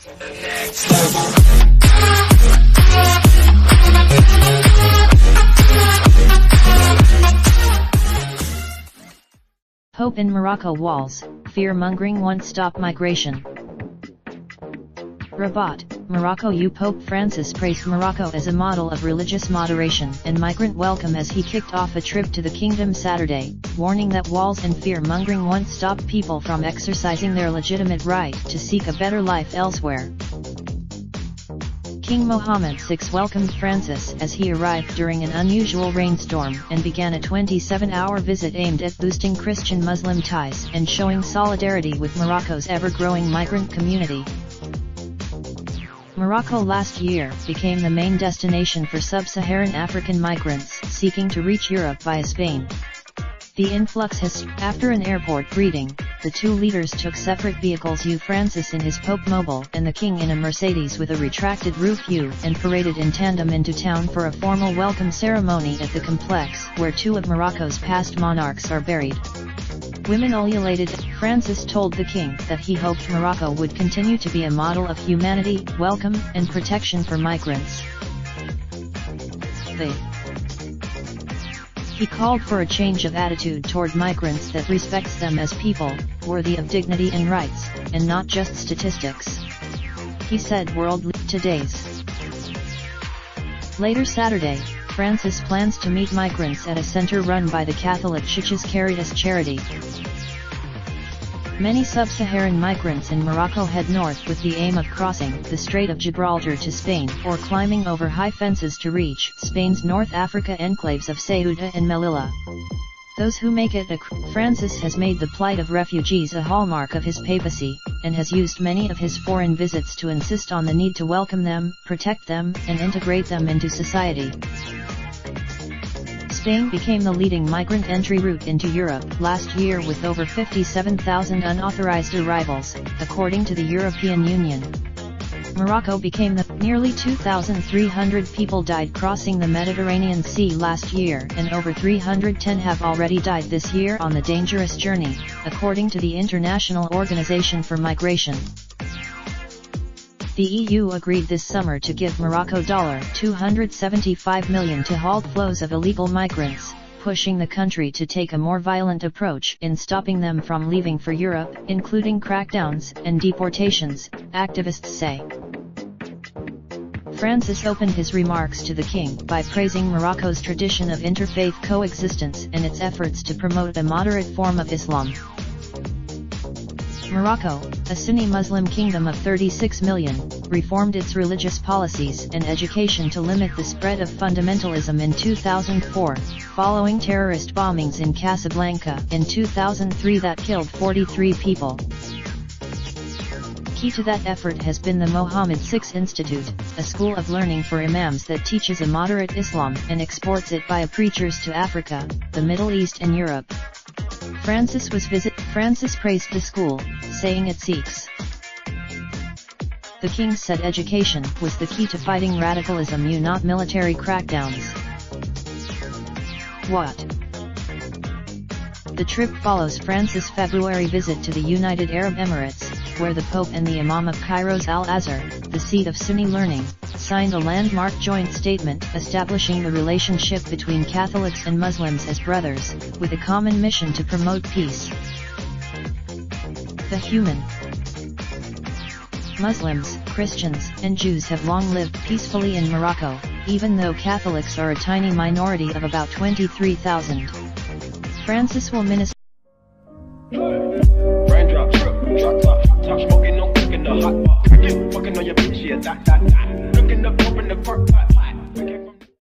Pope in Morocco Walls, fear-mongering won't stop migration. Rabat, Morocco. Pope Francis praised Morocco as a model of religious moderation and migrant welcome as he kicked off a trip to the kingdom Saturday, warning that walls and fear-mongering won't stop people from exercising their legitimate right to seek a better life elsewhere. King Mohammed VI welcomed Francis as he arrived during an unusual rainstorm and began a 27-hour visit aimed at boosting Christian-Muslim ties and showing solidarity with Morocco's ever-growing migrant community. Morocco last year became the main destination for sub-Saharan African migrants seeking to reach Europe via Spain. The influx has, after an airport greeting, the two leaders took separate vehicles, Francis in his Pope Mobile and the King in a Mercedes with a retracted roof, and paraded in tandem into town for a formal welcome ceremony at the complex where two of Morocco's past monarchs are buried. Women ululated. Francis told the king that he hoped Morocco would continue to be a model of humanity, welcome, and protection for migrants. He called for a change of attitude toward migrants that respects them as people, worthy of dignity and rights, and not just statistics. He said World Today's. Later Saturday, Francis plans to meet migrants at a center run by the Catholic Church's Caritas charity. Many sub-Saharan migrants in Morocco head north with the aim of crossing the Strait of Gibraltar to Spain or climbing over high fences to reach Spain's North Africa enclaves of Ceuta and Melilla. Those who make it Francis has made the plight of refugees a hallmark of his papacy, and has used many of his foreign visits to insist on the need to welcome them, protect them, and integrate them into society. Spain became the leading migrant entry route into Europe last year with over 57,000 unauthorized arrivals, according to the European Union. Morocco became nearly 2,300 people died crossing the Mediterranean Sea last year, and over 310 have already died this year on the dangerous journey, according to the International Organization for Migration. The EU agreed this summer to give Morocco $275 million to halt flows of illegal migrants, pushing the country to take a more violent approach in stopping them from leaving for Europe, including crackdowns and deportations, activists say. Francis opened his remarks to the king by praising Morocco's tradition of interfaith coexistence and its efforts to promote a moderate form of Islam. Morocco, a Sunni Muslim kingdom of 36 million, reformed its religious policies and education to limit the spread of fundamentalism in 2004, following terrorist bombings in Casablanca in 2003 that killed 43 people. Key to that effort has been the Mohammed VI Institute, a school of learning for imams that teaches a moderate Islam and exports it via preachers to Africa, the Middle East and Europe. Francis praised the school, saying it seeks. The king said education was the key to fighting radicalism, not military crackdowns. What? The trip follows Francis' February visit to the United Arab Emirates, where the Pope and the Imam of Cairo's Al-Azhar, the seat of Sunni learning, signed a landmark joint statement establishing the relationship between Catholics and Muslims as brothers, with a common mission to promote peace. The human. Muslims, Christians, and Jews have long lived peacefully in Morocco, even though Catholics are a tiny minority of about 23,000. Francis will minister. Raindrop, drop top smoking, no cooking the hot pot. Fucking on your bitch, yeah, that. Looking up, open the park pot.